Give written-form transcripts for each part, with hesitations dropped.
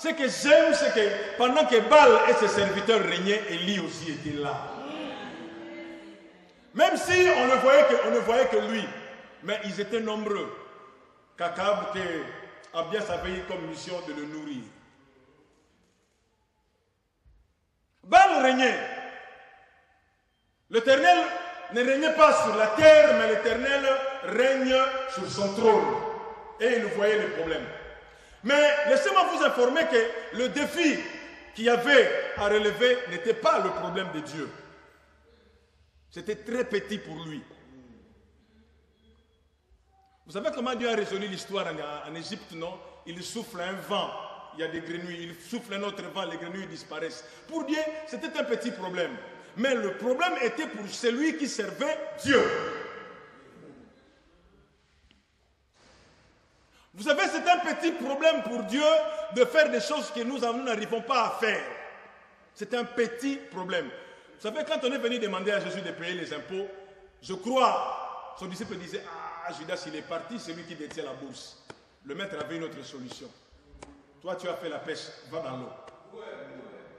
Ce que j'aime, c'est que pendant que Baal et ses serviteurs régnaient, Élie aussi était là. Même si on ne voyait que lui, mais ils étaient nombreux. Qu'Akab, que Abias avait eu comme mission de le nourrir. Baal régnait. L'Éternel ne régnait pas sur la terre, mais l'Éternel règne sur son trône. Et il voyait les problèmes. Mais laissez-moi vous informer que le défi qu'il y avait à relever n'était pas le problème de Dieu. C'était très petit pour lui. Vous savez comment Dieu a résolu l'histoire en Égypte, non? Il souffle un vent, il y a des grenouilles, il souffle un autre vent, les grenouilles disparaissent. Pour Dieu, c'était un petit problème. Mais le problème était pour celui qui servait Dieu. Vous savez, c'est un petit problème pour Dieu de faire des choses que nous n'arrivons pas à faire. C'est un petit problème. Vous savez, quand on est venu demander à Jésus de payer les impôts, je crois, son disciple disait, ah, Judas, il est parti, c'est lui qui détient la bourse. Le maître avait une autre solution. Toi, tu as fait la pêche, va dans l'eau.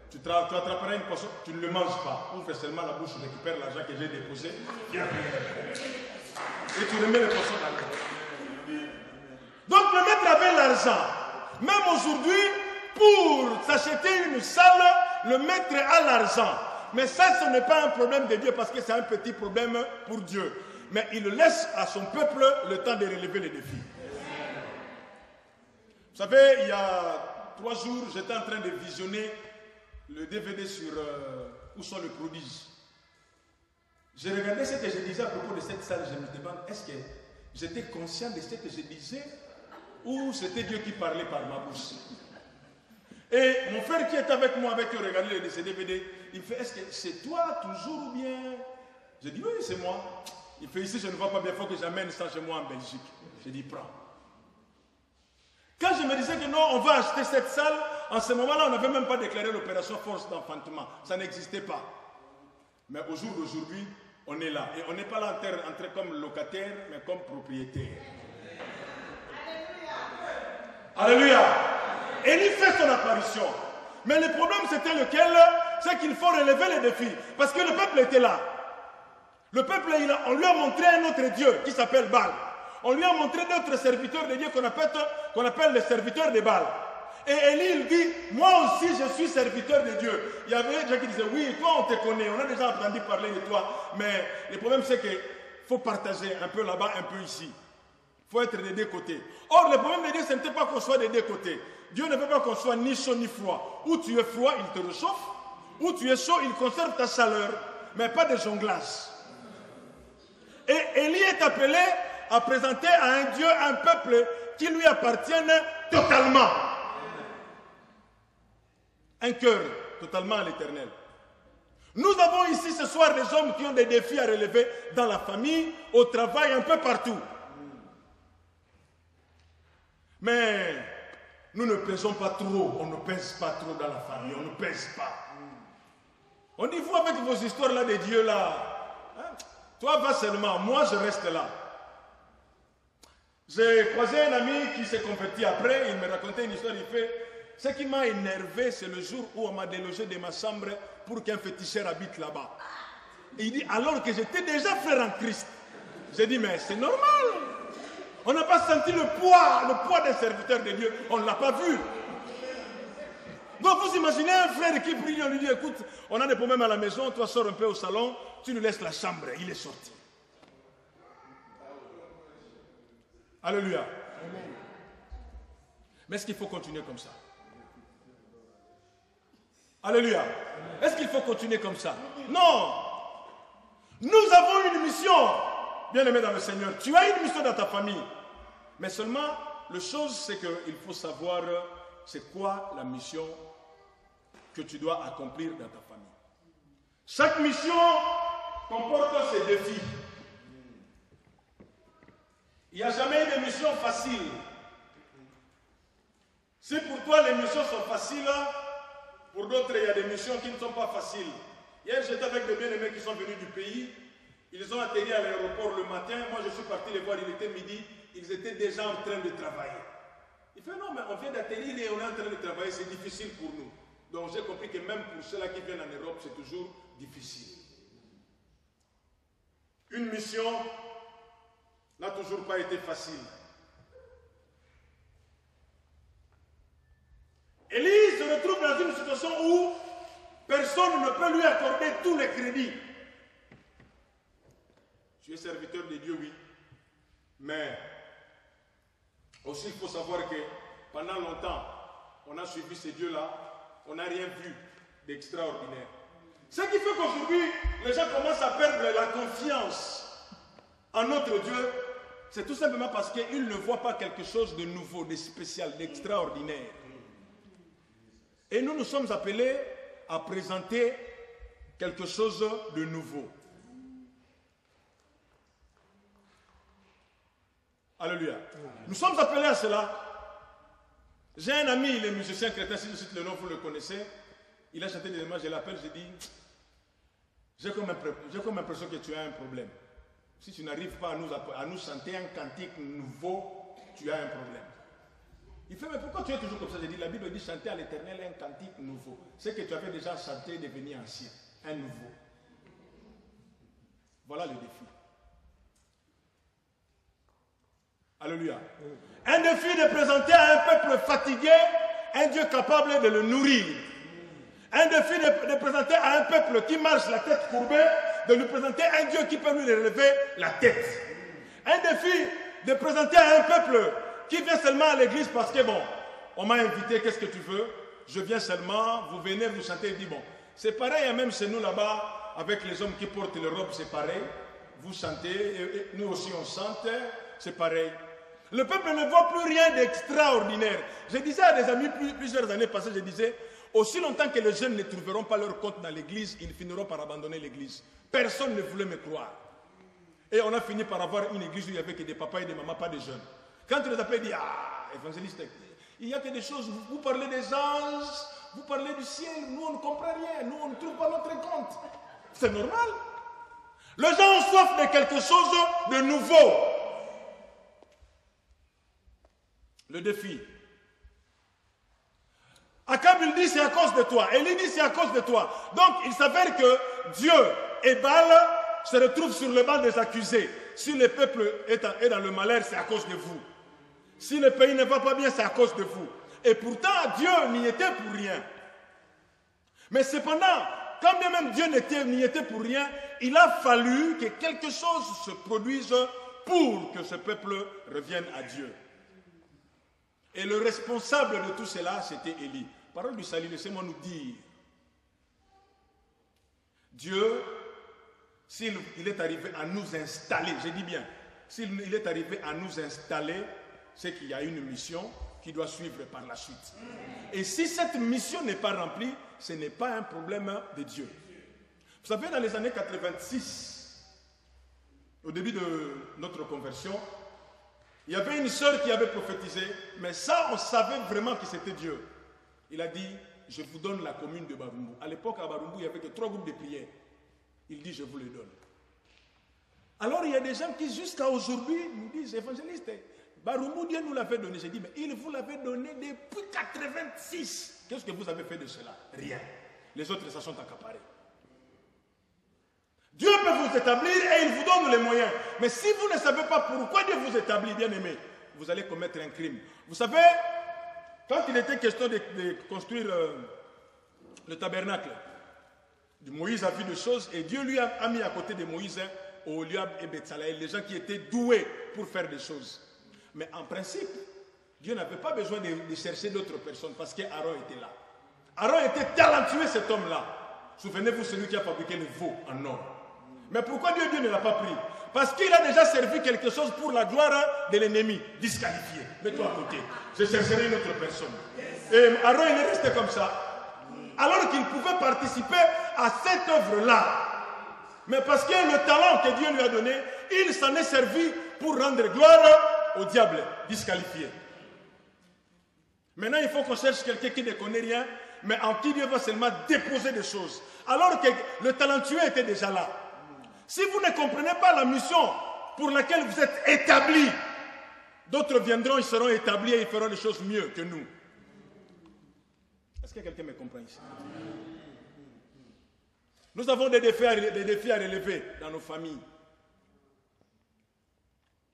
Tu attraperas une poisson, tu ne le manges pas. Ouvre seulement la bouche, récupère l'argent que j'ai déposé, et tu remets le poisson dans l'eau. Donc le maître avait l'argent. Même aujourd'hui, pour s'acheter une salle, le maître a l'argent. Mais ça, ce n'est pas un problème de Dieu parce que c'est un petit problème pour Dieu. Mais il laisse à son peuple le temps de relever les défis. Vous savez, il y a 3 jours, j'étais en train de visionner le DVD sur Où sont les prodiges. J'ai regardé ce que je disais à propos de cette salle. Je me demande, est-ce que j'étais conscient de ce que je disais ou c'était Dieu qui parlait par ma bouche? Et mon frère qui est avec moi, avec qui on regardait le DVD, il fait, est-ce que c'est toi toujours ou bien? J'ai dit, oui, c'est moi. Il fait, ici, je ne vois pas bien, il faut que j'amène ça chez moi en Belgique. J'ai dit, prends. Quand je me disais que non, on va acheter cette salle, en ce moment-là, on n'avait même pas déclaré l'opération force d'enfantement. Ça n'existait pas. Mais au jour d'aujourd'hui, on est là. Et on n'est pas là entré comme locataire, mais comme propriétaire. Alléluia. Élie fait son apparition. Mais le problème, c'était lequel? C'est qu'il faut relever les défis. Parce que le peuple était là. Le peuple, on lui a montré un autre Dieu qui s'appelle Baal. On lui a montré d'autres serviteurs de Dieu qu'on appelle les serviteurs de Baal. Et Élie, il dit, moi aussi je suis serviteur de Dieu. Il y avait des gens qui disaient, oui, toi on te connaît, on a déjà entendu parler de toi. Mais le problème c'est qu'il faut partager un peu là-bas, un peu ici. Il faut être des deux côtés. Or, le problème de Dieu, ce n'était pas qu'on soit des deux côtés. Dieu ne veut pas qu'on soit ni chaud ni froid. Ou tu es froid, il te réchauffe. Ou tu es chaud, il conserve ta chaleur. Mais pas de jonglage. Et Élie est appelé à présenter à un Dieu, un peuple qui lui appartienne totalement. Un cœur totalement à l'Éternel. Nous avons ici ce soir des hommes qui ont des défis à relever dans la famille, au travail, un peu partout. Mais nous ne pèsons pas trop, on ne pèse pas trop dans la famille, on ne pèse pas. On dit, vous avec vos histoires là de Dieu là, hein? Toi va seulement, moi je reste là. J'ai croisé un ami qui s'est converti après, il me racontait une histoire, il fait, ce qui m'a énervé c'est le jour où on m'a délogé de ma chambre pour qu'un féticheur habite là-bas. Et il dit, alors que j'étais déjà frère en Christ. J'ai dit, mais c'est normal. On n'a pas senti le poids des serviteurs de Dieu, on ne l'a pas vu. Donc vous imaginez un frère qui prie, on lui dit, écoute, on a des problèmes à la maison, toi sors un peu au salon, tu nous laisses la chambre, il est sorti. Alléluia. Mais est-ce qu'il faut continuer comme ça? Alléluia. Est-ce qu'il faut continuer comme ça? Non. Nous avons une mission. Bien-aimé dans le Seigneur, tu as une mission dans ta famille. Mais seulement, la chose, c'est qu'il faut savoir c'est quoi la mission que tu dois accomplir dans ta famille. Chaque mission comporte ses défis. Il n'y a jamais eu de mission facile. Si pour toi les missions sont faciles, pour d'autres il y a des missions qui ne sont pas faciles. Hier j'étais avec des bien-aimés qui sont venus du pays. Ils ont atterri à l'aéroport le matin. Moi je suis parti les voir, il était midi. Ils étaient déjà en train de travailler. Il fait non, mais on vient d'atterrir et on est en train de travailler, c'est difficile pour nous. Donc j'ai compris que même pour ceux-là qui viennent en Europe, c'est toujours difficile. Une mission n'a toujours pas été facile. Élie se retrouve dans une situation où personne ne peut lui accorder tous les crédits. Tu es serviteur de Dieu, oui. Mais aussi il faut savoir que pendant longtemps, on a suivi ces dieux-là, on n'a rien vu d'extraordinaire. Ce qui fait qu'aujourd'hui, les gens commencent à perdre la confiance en notre Dieu, c'est tout simplement parce qu'ils ne voient pas quelque chose de nouveau, de spécial, d'extraordinaire. Et nous sommes appelés à présenter quelque chose de nouveau. Alléluia. Nous sommes appelés à cela. J'ai un ami, il est musicien chrétien, si je cite le nom, vous le connaissez. Il a chanté des images, je l'appelle, je dis, j'ai comme l'impression que tu as un problème. Si tu n'arrives pas à nous chanter un cantique nouveau, tu as un problème. Il fait, mais pourquoi tu es toujours comme ça? Je dis, la Bible dit chanter à l'Éternel un cantique nouveau. C'est que tu avais déjà chanté devenu ancien, un nouveau. Voilà le défi. Alléluia. Un défi de présenter à un peuple fatigué un Dieu capable de le nourrir. Un défi de présenter à un peuple qui marche la tête courbée, de lui présenter un Dieu qui peut lui relever la tête. Un défi de présenter à un peuple qui vient seulement à l'église parce que, bon, on m'a invité, qu'est-ce que tu veux? Je viens seulement, vous venez, vous chantez, il dit, bon, c'est pareil, hein, même chez nous là-bas, avec les hommes qui portent les robes, c'est pareil. Vous chantez, et nous aussi on chante, c'est pareil. Le peuple ne voit plus rien d'extraordinaire. Je disais à des amis plusieurs années passées, je disais, aussi longtemps que les jeunes ne trouveront pas leur compte dans l'église, ils finiront par abandonner l'église. Personne ne voulait me croire. Et on a fini par avoir une église où il n'y avait que des papas et des mamans, pas des jeunes. Quand tu les appelles, ils disent, ah, évangéliste, il n'y a que des choses, vous parlez des anges, vous parlez du ciel, nous on ne comprend rien, nous on ne trouve pas notre compte. C'est normal. Les gens ont soif de quelque chose de nouveau. Le défi. Akab il dit c'est à cause de toi. Élie dit c'est à cause de toi. Donc il s'avère que Dieu et Baal se retrouvent sur le banc des accusés. Si le peuple est dans le malheur, c'est à cause de vous. Si le pays ne va pas bien, c'est à cause de vous. Et pourtant, Dieu n'y était pour rien. Mais cependant, quand bien même Dieu n'y était pour rien, il a fallu que quelque chose se produise pour que ce peuple revienne à Dieu. Et le responsable de tout cela, c'était Élie. Parole du salut, laissez-moi nous dire. Dieu, s'il est arrivé à nous installer, je dis bien, s'il est arrivé à nous installer, c'est qu'il y a une mission qui doit suivre par la suite. Et si cette mission n'est pas remplie, ce n'est pas un problème de Dieu. Vous savez, dans les années 86, au début de notre conversion, il y avait une sœur qui avait prophétisé, mais ça, on savait vraiment que c'était Dieu. Il a dit, je vous donne la commune de Barumbu. À l'époque, à Barumbu, il n'y avait que 3 groupes de prière. Il dit, je vous le donne. Alors, il y a des gens qui, jusqu'à aujourd'hui, nous disent, évangéliste, Barumbu, Dieu nous l'avait donné. J'ai dit, mais il vous l'avait donné depuis 86. Qu'est-ce que vous avez fait de cela? Rien. Les autres, ça sont accaparés. Dieu peut vous établir et il vous donne les moyens. Mais si vous ne savez pas pourquoi Dieu vous établit, bien aimé, vous allez commettre un crime. Vous savez, quand il était question de construire le tabernacle, Moïse a vu des choses et Dieu lui a mis à côté de Moïse Oholiab et Betsalèel, les gens qui étaient doués pour faire des choses. Mais en principe, Dieu n'avait pas besoin de chercher d'autres personnes parce qu'Aaron était là. Aaron était talentueux, cet homme-là. Souvenez-vous, celui qui a fabriqué le veau en or. Mais pourquoi Dieu ne l'a pas pris? Parce qu'il a déjà servi quelque chose pour la gloire de l'ennemi. Disqualifié. Mets-toi à côté. Je chercherai une autre personne. Et Aaron, il est resté comme ça. Alors qu'il pouvait participer à cette œuvre-là. Mais parce que le talent que Dieu lui a donné, il s'en est servi pour rendre gloire au diable. Disqualifié. Maintenant, il faut qu'on cherche quelqu'un qui ne connaît rien, mais en qui Dieu va seulement déposer des choses. Alors que le talentueux était déjà là. Si vous ne comprenez pas la mission pour laquelle vous êtes établi, D'autres viendront, ils seront établis et ils feront des choses mieux que nous. Est-ce que quelqu'un me comprend ici? Nous avons des défis à relever dans nos familles.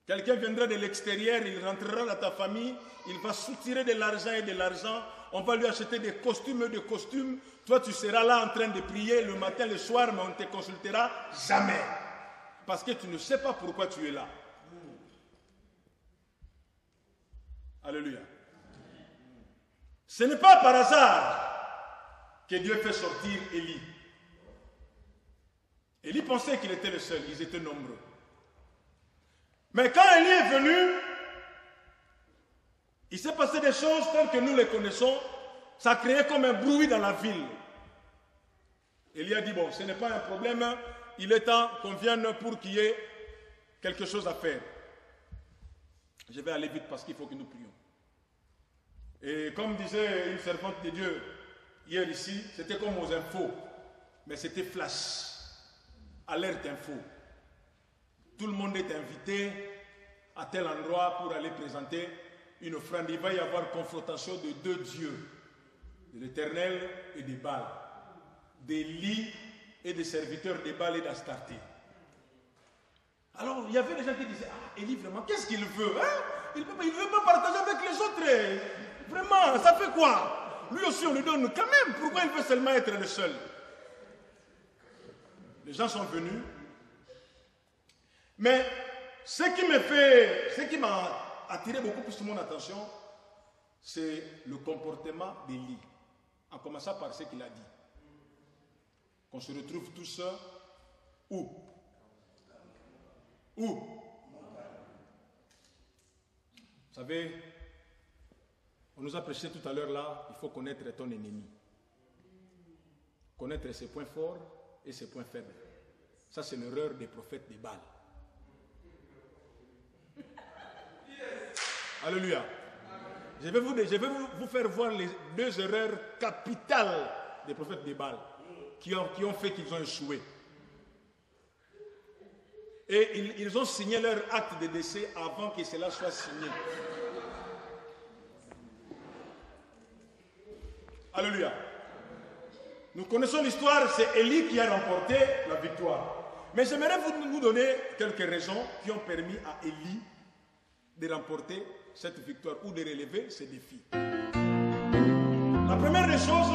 Quelqu'un viendra de l'extérieur, il rentrera dans ta famille, il va soutirer de l'argent et de l'argent, on va lui acheter des costumes. Toi, tu seras là en train de prier le matin, le soir, mais on ne te consultera jamais. Parce que tu ne sais pas pourquoi tu es là. Alléluia. Ce n'est pas par hasard que Dieu fait sortir Élie. Élie pensait qu'il était le seul, ils étaient nombreux. Mais quand Élie est venu, il s'est passé des choses telles que nous les connaissons. Ça a créé comme un bruit dans la ville. Élie a dit, bon, ce n'est pas un problème, il est temps qu'on vienne pour qu'il y ait quelque chose à faire. Je vais aller vite parce qu'il faut que nous prions. Et comme disait une servante de Dieu hier ici, c'était comme aux infos, mais c'était flash, alerte info. Tout le monde est invité à tel endroit pour aller présenter une offrande. Il va y avoir confrontation de deux dieux, de l'Éternel et des Baals, d'Élie et des serviteurs des Baals et d'Astarté. Alors, il y avait des gens qui disaient, ah, Élie, vraiment, qu'est-ce qu'il veut, hein? Il ne veut pas partager avec les autres. Vraiment, ça fait quoi? Lui aussi, on lui donne quand même. Pourquoi il veut seulement être le seul? Les gens sont venus. Mais ce qui m'a attiré beaucoup plus mon attention, c'est le comportement d'Élie. En commençant par ce qu'il a dit. Qu'on se retrouve tous où? Où? Vous savez, on nous a prêché tout à l'heure là, il faut connaître ton ennemi. Connaître ses points forts et ses points faibles. Ça, c'est l'erreur des prophètes des Baals. Alléluia. Je vais vous faire voir les deux erreurs capitales des prophètes des Baals qui ont fait qu'ils ont échoué. Et ils ont signé leur acte de décès avant que cela soit signé. Alléluia. Nous connaissons l'histoire, c'est Élie qui a remporté la victoire. Mais j'aimerais vous donner quelques raisons qui ont permis à Élie de remporter cette victoire ou de relever ce défi. La première des choses,